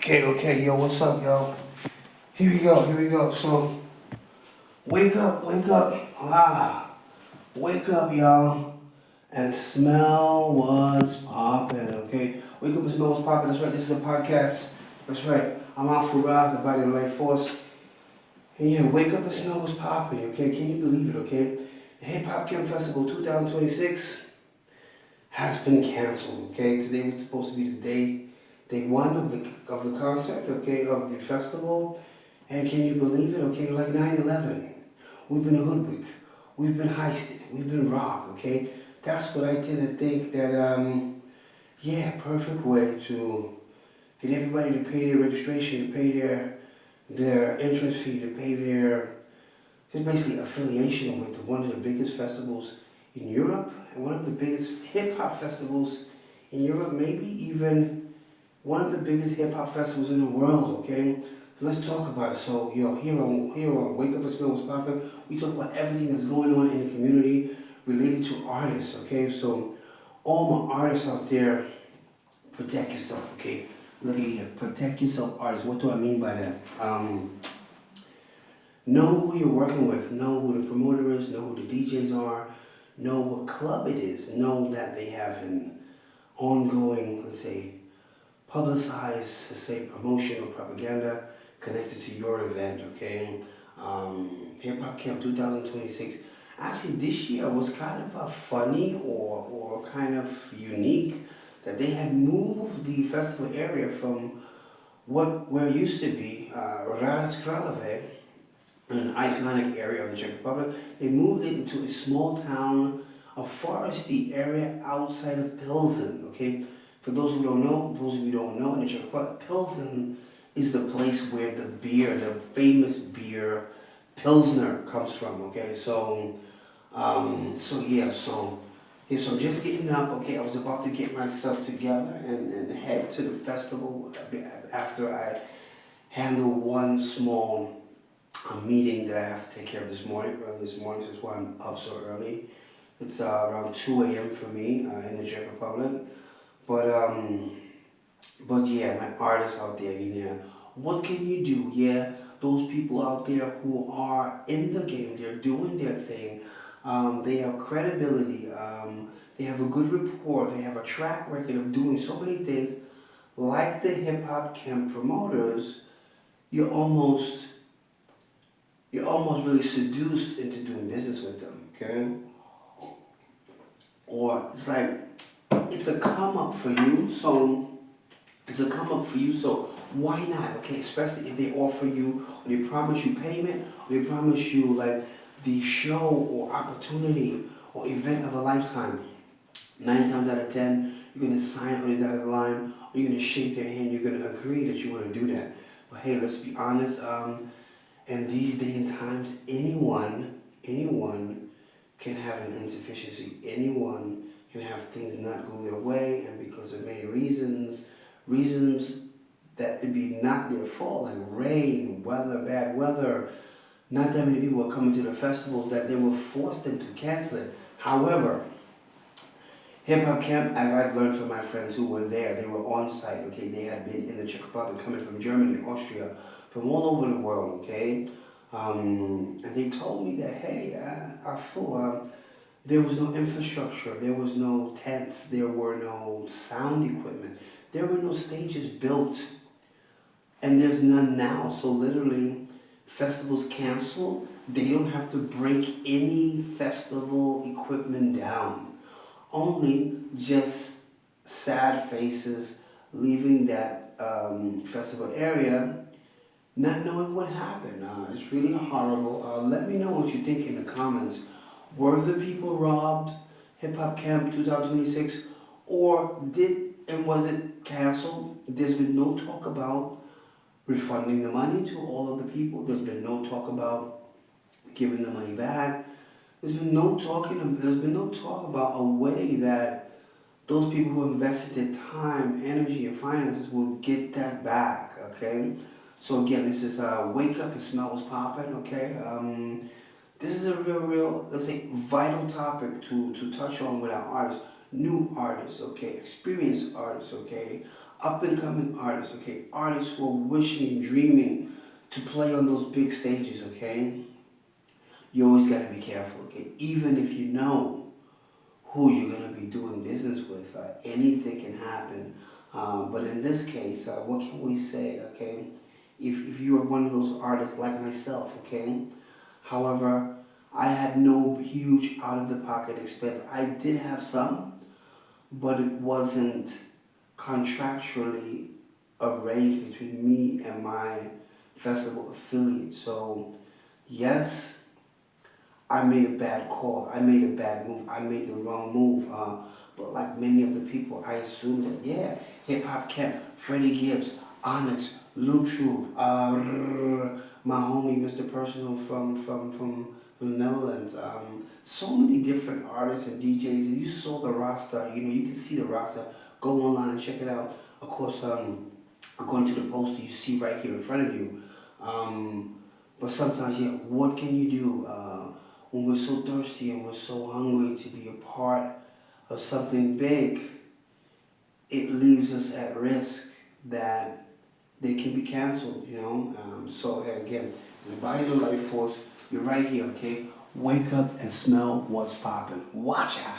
Okay, yo, what's up, yo? Here we go. So, wake up, wake up, y'all, and smell what's poppin', okay? Wake up and smell what's poppin', that's right, this is a podcast, that's right. I'm Afu-ra, the body of the life force, and yeah, wake up and smell what's poppin', okay? Can you believe it, okay? The Hop Kemp Festival 2026 has been canceled, okay? Today was supposed to be the day one of the concert, okay, of the festival. And can you believe it, okay? Like 9/11, we've been hoodwinked, we've been heisted, we've been robbed, okay? That's what I tend to think that, yeah, perfect way to get everybody to pay their registration, to pay their entrance fee, to pay their, just basically affiliation with one of the biggest festivals in Europe and one of the biggest hip hop festivals in Europe, maybe even one of the biggest hip hop festivals in the world, okay? So let's talk about it. So, yo, here on Wake Up and Smell What's Poppin', we talk about everything that's going on in the community related to artists, okay? So, all my artists out there, protect yourself, okay? Look at here, protect yourself, artists. What do I mean by that? Know who you're working with, know who the promoter is, know who the DJs are, know what club it is, know that they have an ongoing, let's say, publicized, let's say, promotion or propaganda connected to your event, okay? Hip Hop Camp 2026. Actually, this year was kind of funny or kind of unique that they had moved the festival area from where it used to be, Radec, an iconic area of the Czech Republic. They moved it into a small town, a foresty area outside of Pilsen, okay? For those who don't know, those of you who don't know, in the Czech Republic, Pilsen is the place where the beer, the famous beer, Pilsner comes from, okay? So I'm just getting up, okay? I was about to get myself together and head to the festival after I handle one small meeting that I have to take care of early this morning, so that's why I'm up so early. It's around 2 a.m. for me in the Czech Republic. But yeah, my artists out there, what can you do? Yeah, those people out there who are in the game, they're doing their thing. They have credibility. They have a good rapport. They have a track record of doing so many things. Like the Hip Hop Camp promoters, you're almost really seduced into doing business with them, okay? Or it's like, it's a come up for you, so why not, okay? Especially if they offer you, or they promise you payment, or they promise you like the show or opportunity or event of a lifetime. 9 times out of 10, you're gonna sign on the dotted line, or you're gonna shake their hand, you're gonna agree that you wanna do that. But hey, let's be honest, in these day and times, anyone can have an insufficiency. Anyone can have things not go their way, and because of many reasons that it be not their fault, like rain, weather, bad weather, not that many people are coming to the festivals that they will force them to cancel it. However, Hip Hop Camp, as I've learned from my friends who were there, they were on site, okay? They had been in the Czech Republic, coming from Germany, Austria, from all over the world, okay? And they told me that, hey, there was no infrastructure, there was no tents, there were no sound equipment, there were no stages built, and there's none now. So literally, festivals cancel, they don't have to break any festival equipment down. Only just sad faces leaving that festival area not knowing what happened. It's really horrible. Let me know what you think in the comments. Were the people robbed, Hip Hop Camp 2026, or was it canceled? There's been no talk about refunding the money to all of the people. There's been no talk about giving the money back. There's been no talk about a way that those people who invested their time, energy, and finances will get that back, okay? So again, this is Wake Up and Smell What's Poppin', okay? This is a real, let's say, vital topic to touch on with our artists. New artists, okay? Experienced artists, okay? up and coming artists, okay, artists who are wishing and dreaming to play on those big stages, okay, you always gotta be careful, okay, even if you know who you're gonna be doing business with, anything can happen. But in this case, what can we say, okay? If you are one of those artists like myself, okay? However, I had no huge out-of-the-pocket expense. I did have some, but it wasn't contractually arranged between me and my festival affiliate. So, yes, I made a bad call. I made a bad move. I made the wrong move. But like many of the people, I assumed that, yeah, Hop Kemp, Freddie Gibbs, Onyx, Luke Troop, my homie Mr. Personal from the Netherlands. So many different artists and DJs. And you saw the roster, you can see the roster. Go online and check it out. Of course, according to the poster you see right here in front of you. But sometimes, yeah, what can you do? When we're so thirsty and we're so hungry to be a part of something big, it leaves us at risk that they can be canceled. So again, as a body of life force, you're right here, okay? Wake up and smell what's popping. Watch out.